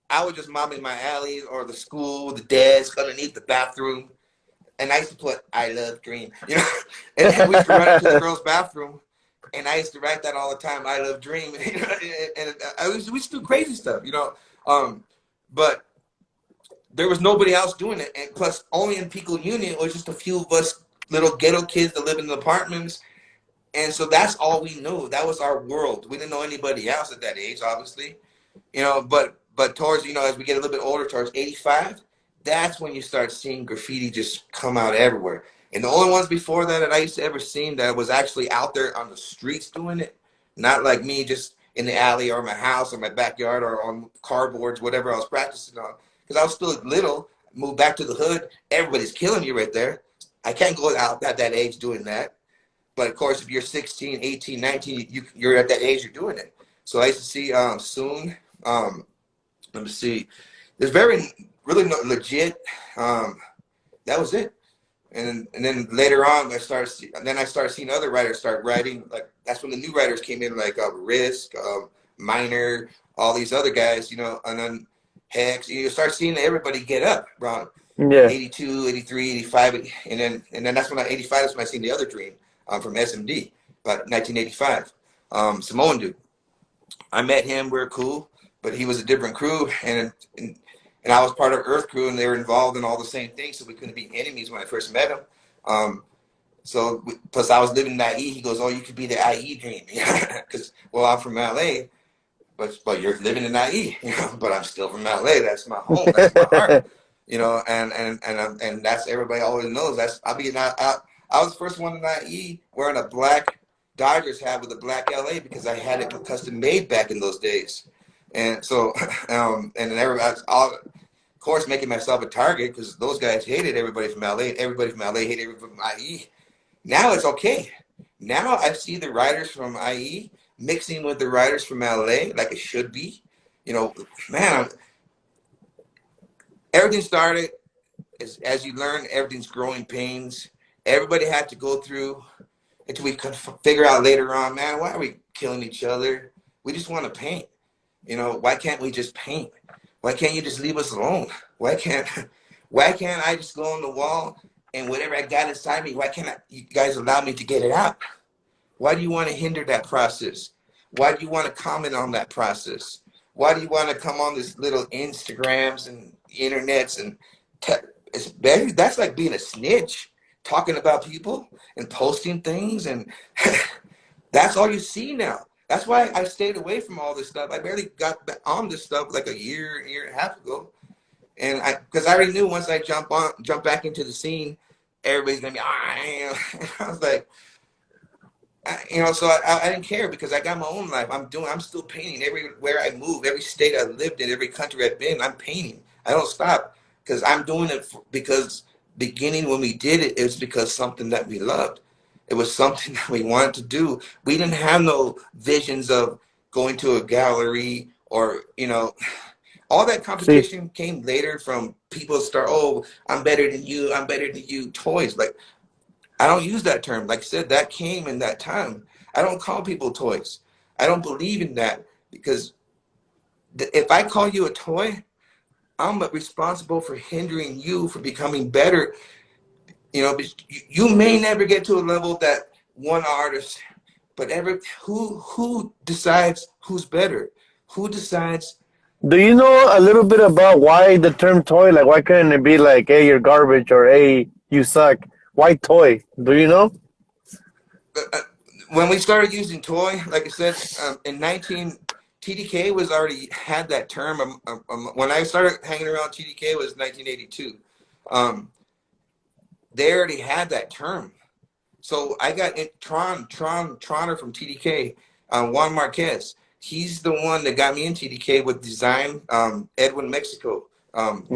I was just mopping my alley or the school, the desk, underneath the bathroom, and I used to put "I love Dream," and we used to run into the girls' bathroom, and I used to write that all the time. I love Dream, and we used to do crazy stuff, but there was nobody else doing it, and plus only in Pico Union, it was just a few of us little ghetto kids that live in the apartments. And so that's all we knew. That was our world. We didn't know anybody else at that age, obviously. But towards, as we get a little bit older, towards 85, that's when you start seeing graffiti just come out everywhere. And the only ones before that I used to ever seen that was actually out there on the streets doing it, not like me just in the alley or my house or my backyard or on cardboards, whatever I was practicing on. Because I was still little. move back to the hood, everybody's killing you right there. I can't go out at that age doing that. But of course, if you're 16, 18, 19, you're at that age, you're doing it. So I used to see soon. Let me see. There's really no legit. That was it. And then later on, I started seeing other writers start writing. Like that's when the new writers came in, like Risk, Minor, all these other guys, and then Hex. You start seeing everybody get up around Yeah. 82, 83, 85, and then that's when 85 is when I seen the other Dream from SMD, about 1985. Samoan dude. I met him. We were cool, but he was a different crew, and I was part of Earth Crew, and they were involved in all the same things, so we couldn't be enemies when I first met him. Plus I was living in IE. He goes, "Oh, you could be the IE Dream," because I'm from LA, but you're living in IE, But I'm still from LA. That's my home. That's my heart, and that's everybody always knows. I was the first one in IE wearing a black Dodgers hat with a black LA because I had it custom made back in those days. And so, and then everybody, of course, making myself a target because those guys hated everybody from LA. Everybody from LA hated everybody from IE. Now it's okay. Now I see the writers from IE mixing with the writers from LA like it should be. Man, everything started as you learn, everything's growing pains. Everybody had to go through until we could figure out later on, man, why are we killing each other? We just want to paint. Why can't we just paint? Why can't you just leave us alone? Why can't I just go on the wall and whatever I got inside me, why can't you guys allow me to get it out? Why do you want to hinder that process? Why do you want to comment on that process? Why do you want to come on this little Instagrams and internets and that's like being a snitch, talking about people and posting things, and that's all you see now. That's why I stayed away from all this stuff. I barely got on this stuff like a year and a half ago. And because I already knew once I jump back into the scene, everybody's gonna be, I was like, so I didn't care because I got my own life. I'm still painting everywhere I move, every state I lived in, every country I've been, I'm painting. I don't stop because I'm doing it because beginning when we did it, it was because something that we loved. It was something that we wanted to do. We didn't have no visions of going to a gallery or, all that competition came later from people start, oh, I'm better than you, toys. Like, I don't use that term. Like I said, that came in that time. I don't call people toys. I don't believe in that because if I call you a toy, I'm responsible for hindering you from becoming better. You may never get to a level that one artist, but who decides who's better? Who decides? Do you know a little bit about why the term toy? Like, why couldn't it be like, hey, you're garbage or hey, you suck? Why toy? Do you know? When we started using toy, like I said, in TDK was already had that term. When I started hanging around TDK, it was 1982. They already had that term. So I got Troner from TDK, Juan Marquez. He's the one that got me in TDK with design, Edwin Mexico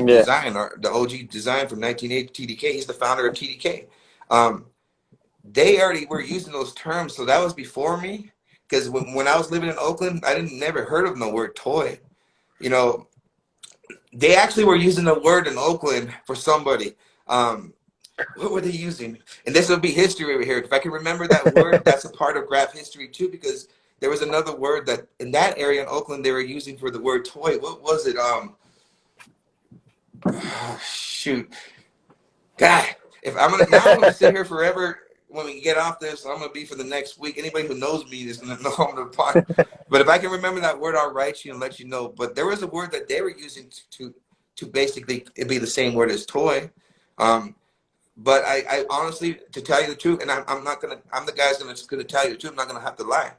design, or the OG design from 1980 TDK. He's the founder of TDK. They already were using those terms, so that was before me. Because when I was living in Oakland, I never heard of no word toy. They actually were using the word in Oakland for somebody. What were they using? And this will be history over here. If I can remember that word, that's a part of graph history too, because there was another word that in that area in Oakland they were using for the word toy. What was it? Shoot. God, I'm gonna sit here forever. When we get off this, I'm gonna be for the next week. Anybody who knows me is gonna know I'm gonna pot. But if I can remember that word, I'll write you and let you know. But there was a word that they were using to basically it'd be the same word as toy. But I honestly, to tell you the truth, and I'm not gonna, I'm the guy that's gonna tell you the truth. I'm not gonna have to lie.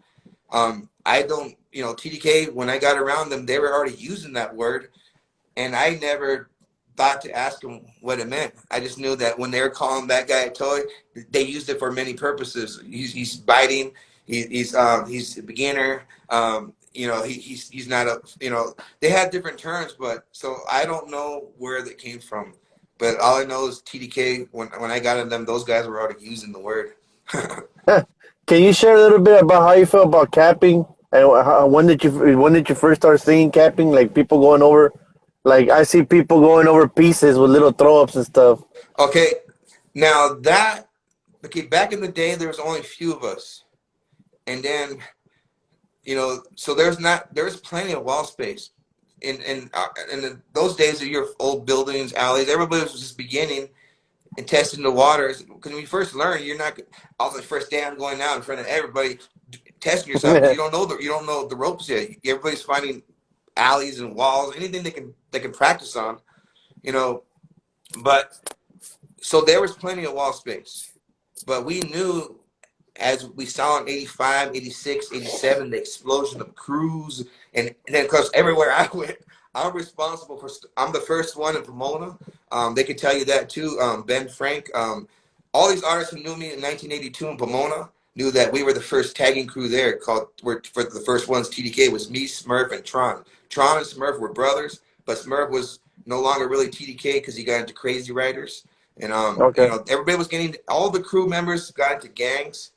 I don't, TDK, when I got around them, they were already using that word, and I never thought to ask them what it meant. I just knew that when they were calling that guy a toy, they used it for many purposes. He's biting. He's a beginner. He's not a, they had different terms, but so I don't know where that came from. But all I know is TDK. When I got in them, those guys were already using the word. Can you share a little bit about how you feel about capping and when did you first start seeing capping? Like people going over, like I see people going over pieces with little throw ups and stuff. Okay, now that back in the day, there was only a few of us, and then so there's plenty of wall space. In those days of your old buildings, alleys, everybody was just beginning and testing the waters. Because when you first learn, you're not all the first day I'm going out in front of everybody testing yourself because you don't know the ropes yet. Everybody's finding alleys and walls, anything they can practice on, you know. But so there was plenty of wall space, but we knew as we saw in 85, 86, 87, the explosion of crews. And then, of course, everywhere I went, I'm responsible for, I'm the first one in Pomona. They can tell you that too. Ben Frank, all these artists who knew me in 1982 in Pomona knew that we were the first tagging crew there for the first ones. TDK was me, Smurf, and Tron. Tron and Smurf were brothers, but Smurf was no longer really TDK because he got into Crazy Riders. And, Okay. everybody was all the crew members got into gangs.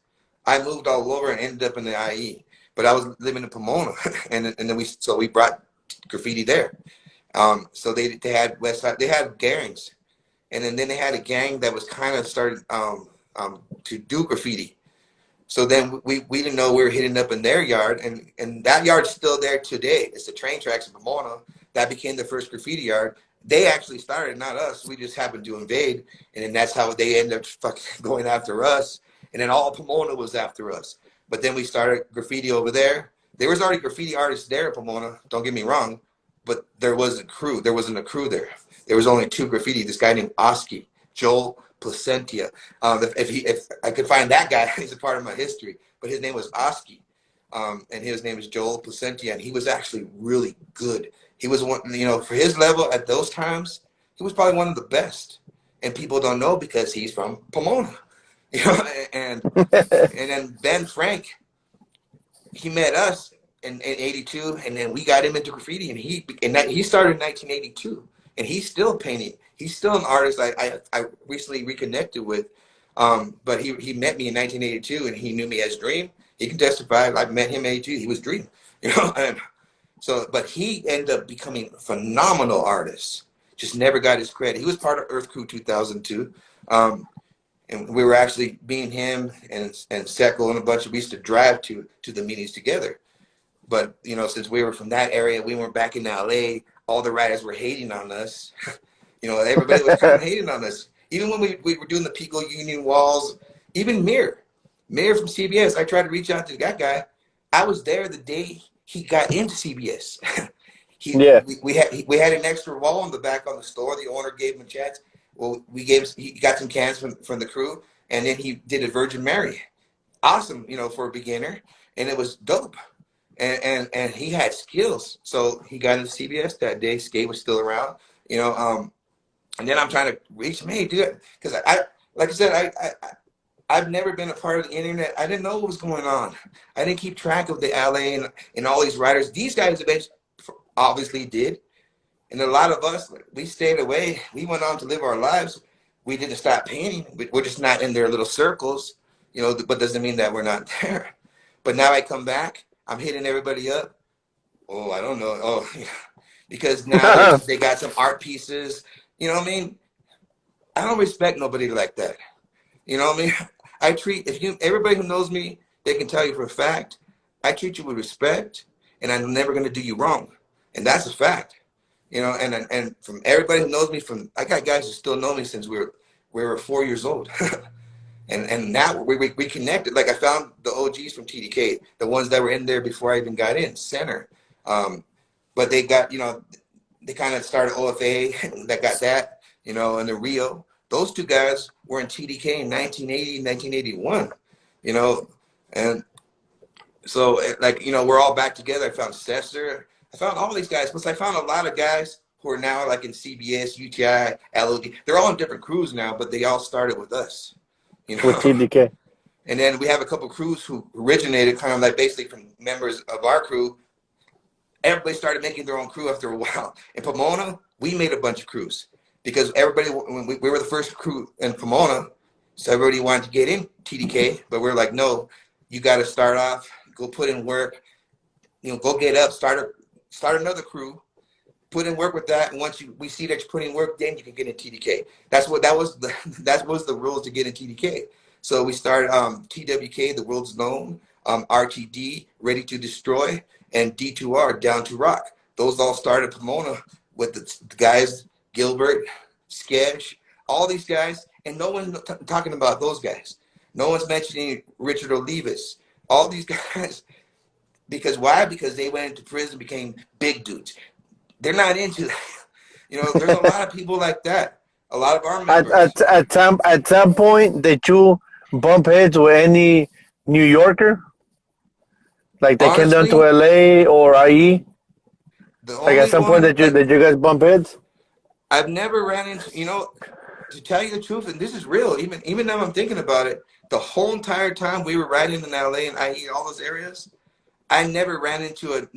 I moved all over and ended up in the IE, but I was living in Pomona, and then we brought graffiti there. So they had West Side, they had gangs, and then they had a gang that was kind of started to do graffiti. So then we didn't know we were hitting up in their yard, and that yard's still there today. It's the train tracks in Pomona. That became the first graffiti yard. They actually started, not us. We just happened to invade, and then that's how they ended up fucking going after us. And then all Pomona was after us. But then we started graffiti over there. There was already graffiti artists there in Pomona, don't get me wrong, but there wasn't crew. There wasn't a crew there. There was only two graffiti. This guy named Oski, Joel Placentia. If I could find that guy, he's a part of my history. But his name was Oski, and his name is Joel Placentia, and he was actually really good. He was one, for his level at those times, he was probably one of the best. And people don't know because he's from Pomona. And then Ben Frank, he met us in 82, and then we got him into graffiti, and he started in 1982, and he's still painting. He's still an artist I recently reconnected with, but he met me in 1982, and he knew me as Dream. He can testify. I met him in 82. He was Dream, and so, but he ended up becoming a phenomenal artist. Just never got his credit. He was part of Earth Crew 2002. And we were actually being him and Seckle and a bunch of, we used to drive to the meetings together. But, since we were from that area, we weren't back in LA, all the writers were hating on us. Everybody was kind of hating on us. Even when we were doing the Pico Union walls, even Mir from CBS, I tried to reach out to that guy. I was there the day he got into CBS. Yeah. We had an extra wall in the back on the store. The owner gave him a chance. Well, he got some cans from the crew, and then he did a Virgin Mary. Awesome, for a beginner, and it was dope. And he had skills, so he got into CBS that day. Skate was still around, and then I'm trying to reach him, hey, dude, because I like I said, I've never been a part of the internet. I didn't know what was going on. I didn't keep track of the LA and all these writers. These guys eventually obviously did. And a lot of us, we stayed away. We went on to live our lives. We didn't stop painting. We're just not in their little circles, but doesn't mean that we're not there. But now I come back, I'm hitting everybody up. Oh, I don't know. Oh, because now they got some art pieces. You know what I mean? I don't respect nobody like that. You know what I mean? I treat, everybody who knows me, they can tell you for a fact, I treat you with respect, and I'm never going to do you wrong. And that's a fact. And from everybody who knows me, I got guys who still know me since we were 4 years old, and now we connected. Like I found the OGs from TDK, the ones that were in there before I even got in center, but they got they kind of started OFA that got that and the Rio. Those two guys were in TDK in 1980, 1981, and so we're all back together. I found Cesar. I found all these guys, plus I found a lot of guys who are now like in CBS, UTI, LOD. They're all in different crews now, but they all started with us, With TDK. And then we have a couple crews who originated kind of like basically from members of our crew. Everybody started making their own crew after a while. In Pomona, we made a bunch of crews. because everybody, when we were the first crew in Pomona, so everybody wanted to get in TDK, but we're like, no, you got to start off, go put in work, go get up, start another crew, put in work with that, and once we see that you're putting work, then you can get in TDK. That was the rules to get in TDK. So we started TWK, the world's known, RTD, Ready to Destroy, and D2R, Down to Rock. Those all started Pomona with the guys, Gilbert, Sketch, all these guys, and no one's talking about those guys. No one's mentioning Richard Olivas, all these guys. Because why? Because they went into prison, became big dudes. They're not into that. There's a lot of people like that. A lot of our members. At some point, did you bump heads with any New Yorker? Like they came down to Honestly, LA or IE? the Like at only some point one, did you guys bump heads? I've never ran into, to tell you the truth, and this is real, even now I'm thinking about it, the whole entire time we were riding in LA and IE, all those areas, I never ran into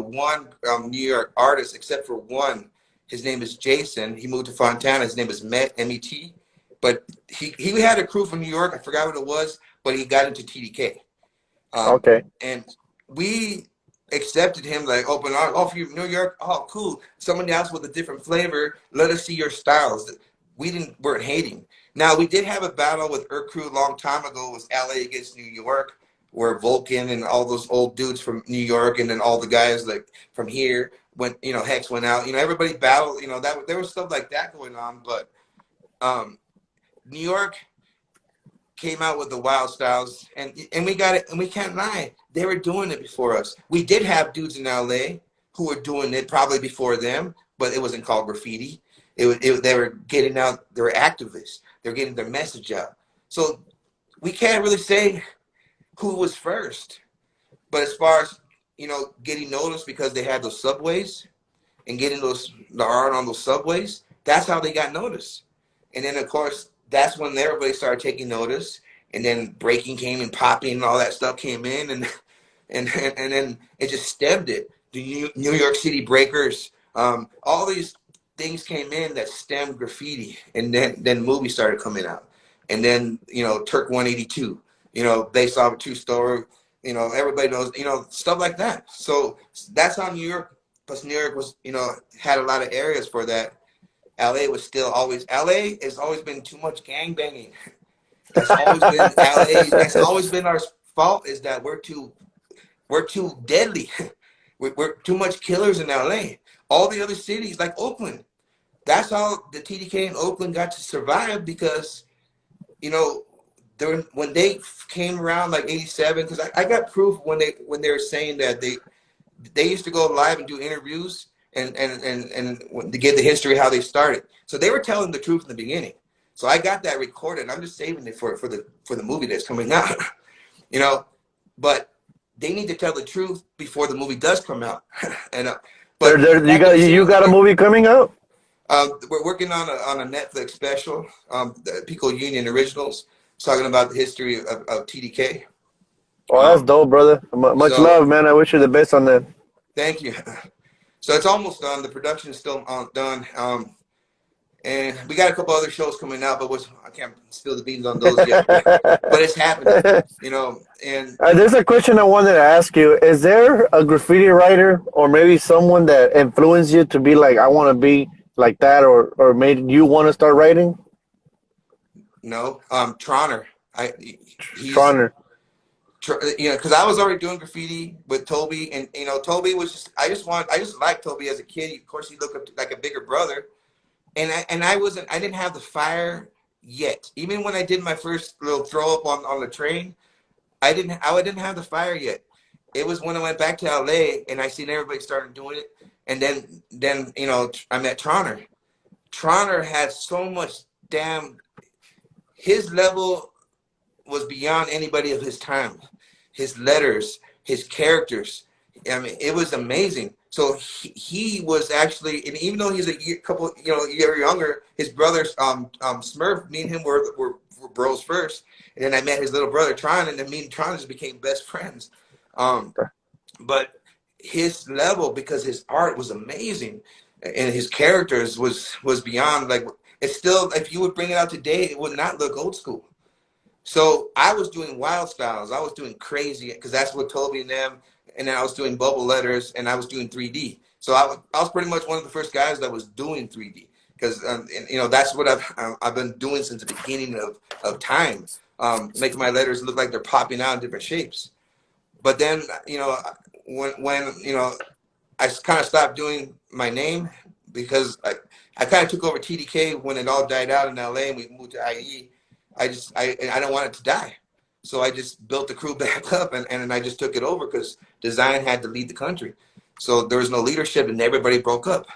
one New York artist except for one. His name is Jason. He moved to Fontana. His name is MET. But he had a crew from New York. I forgot what it was, but he got into TDK. Okay. And we accepted him like open arms. Oh, from New York, oh, cool. Someone else with a different flavor. Let us see your styles. Weren't hating. Now we did have a battle with Crew a long time ago. It was LA against New York, where Vulcan and all those old dudes from New York, and then all the guys like from here went. Hex went out. Everybody battled. That there was stuff like that going on, but New York came out with the wild styles, and we got it, and we can't lie, they were doing it before us. We did have dudes in LA who were doing it probably before them, but it wasn't called graffiti. They were getting out, they were activists, they're getting their message out. So we can't really say who was first, but as far as getting noticed because they had those subways and getting the art on those subways, that's how they got noticed. And then of course that's when everybody started taking notice, and then breaking came and popping and all that stuff came in, and then it just stemmed it. The New York City Breakers, all these things came in that stemmed graffiti, and then movies started coming out, and then Turk 182, based off a true story, everybody knows, stuff like that. So that's how New York. Plus New York was had a lot of areas for that. LA was still always, LA has always been too much gang banging. That's always been LA. That's always been our fault, is that we're too deadly. We're too much killers in LA. All the other cities like Oakland, that's how the TDK in Oakland got to survive, because when they came around like 87, because I got proof when they were saying that they used to go live and do interviews and to give the history how they started. So they were telling the truth in the beginning. So I got that recorded. I'm just saving it for the movie that's coming out. But they need to tell the truth before the movie does come out. And but you got a movie coming out? We're working on a Netflix special, the Pico Union Originals, talking about the history of TDK. Oh, that's dope, brother. Much love, man. I wish you the best on that. Thank you. So it's almost done. The production is still done. And we got a couple other shows coming out, but I can't spill the beans on those yet. But it's happening, And there's a question I wanted to ask you. Is there a graffiti writer or maybe someone that influenced you to be like, I want to be like that, or made you want to start writing? No, Troner. Troner. Because I was already doing graffiti with Toby, and Toby was just I just liked Toby as a kid. Of course, he looked up to, like a bigger brother, and I didn't have the fire yet. Even when I did my first little throw up on the train, I didn't have the fire yet. It was when I went back to LA and I seen everybody starting doing it, and then I met Troner. Troner had so much his level was beyond anybody of his time. His letters, his characters, I mean, it was amazing. So he was actually, and even though he's a year younger, his brother Smurf, me and him were bros first, and then I met his little brother Tron, and then me and Tron just became best friends. But his level, because his art was amazing, and his characters was beyond like it's still if you would bring it out today, it would not look old school. So I was doing wild styles. I was doing crazy because that's what Toby and them. And then I was doing bubble letters and I was doing 3D. So I was pretty much one of the first guys that was doing 3D because you know that's what I've been doing since the beginning of time, making my letters look like they're popping out in different shapes. But then you know when you know I kind of stopped doing my name because I kind of took over TDK when it all died out in LA and we moved to IE. I don't want it to die. So I just built the crew back up and I just took it over because design had to lead the country. So there was no leadership and everybody broke up.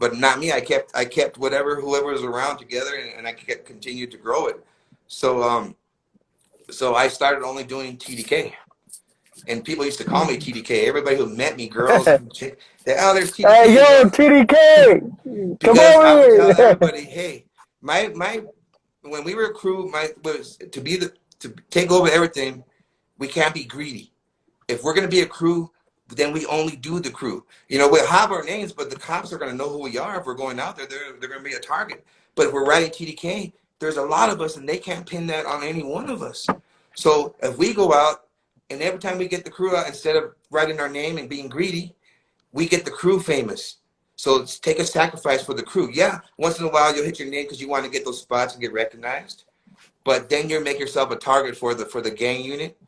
But not me. I kept whoever was around together and I continued to grow it. So so I started only doing TDK. And people used to call me TDK. Everybody who met me, girls, oh, there's TDK. Hey, yo, TDK! Come Because I would over tell here. everybody, hey, my when we were a crew, was to take over everything. We can't be greedy. If we're gonna be a crew, then we only do the crew. You know, we'll have our names, but the cops are gonna know who we are. If we're going out there, they're gonna be a target. But if we're writing TDK, there's a lot of us, and they can't pin that on any one of us. So if we go out, and every time we get the crew out, instead of writing our name and being greedy, we get the crew famous. So it's take a sacrifice for the crew. Yeah, once in a while you'll hit your name because you want to get those spots and get recognized. But then you make yourself a target for the gang unit,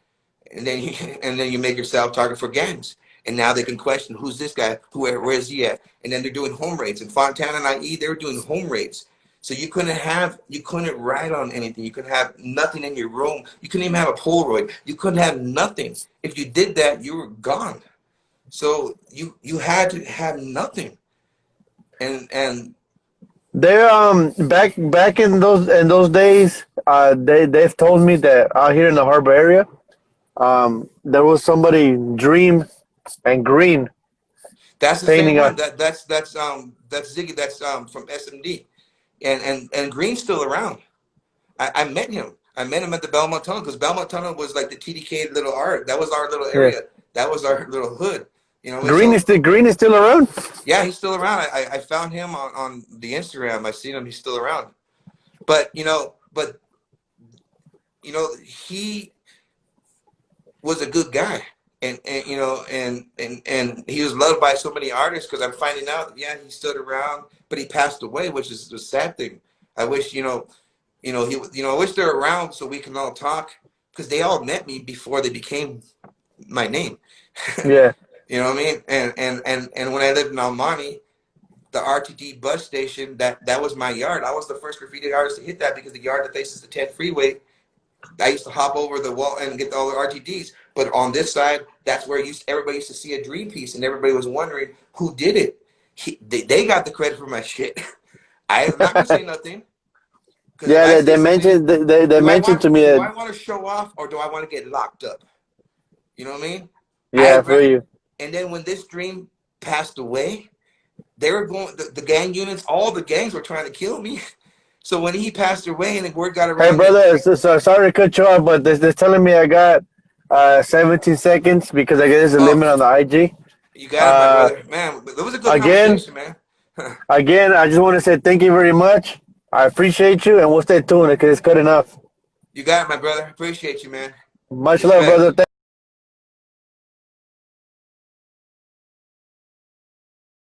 and then you make yourself target for gangs. And now they can question who's this guy, where is he at? And then they're doing home raids. In Fontana and IE, they were doing home raids. So you couldn't write on anything. You couldn't have nothing in your room. You couldn't even have a Polaroid. You couldn't have nothing. If you did that, you were gone. So you had to have nothing. And They're back in those days, they've told me that out here in the harbor area, there was somebody Dream and Green that's the painting same one. a That's Ziggy. That's from SMD. And Green's still around. I met him. I met him at the Belmont Tunnel because Belmont Tunnel was like the TDK little art. That was our little yeah. area. That was our little hood. You know, Green is still around. yeah, he's still around. I found him on the Instagram. I seen him. He's still around. But you know, he was a good guy, and you know, and he was loved by so many artists. Because I'm finding out, yeah, he stood around, but he passed away, which is the sad thing. I wish I wish they're around so we can all talk because they all met me before they became my name. Yeah. You know what I mean? And when I lived in Almani, the RTD bus station, that was my yard. I was the first graffiti artist to hit that because the yard that faces the 10th freeway, I used to hop over the wall and get all the RTDs. But on this side, that's where everybody used to see a dream piece, and everybody was wondering who did it. They got the credit for my shit. I'm not gonna say nothing. Yeah, they mentioned they mentioned to me do that. I want to show off or do I want to get locked up? You know what I mean? Yeah, for you. And then when this dream passed away, they were going, the gang units, all the gangs were trying to kill me. So when he passed away and the word got around. Hey, brother, so sorry to cut you off, but they're telling me I got 17 seconds because I guess there's a limit on the IG. You got it, my brother. Man, it was a good conversation, man. Again, I just want to say thank you very much. I appreciate you, and we'll stay tuned because it's good enough. You got it, my brother. Appreciate you, man. Much love, brother.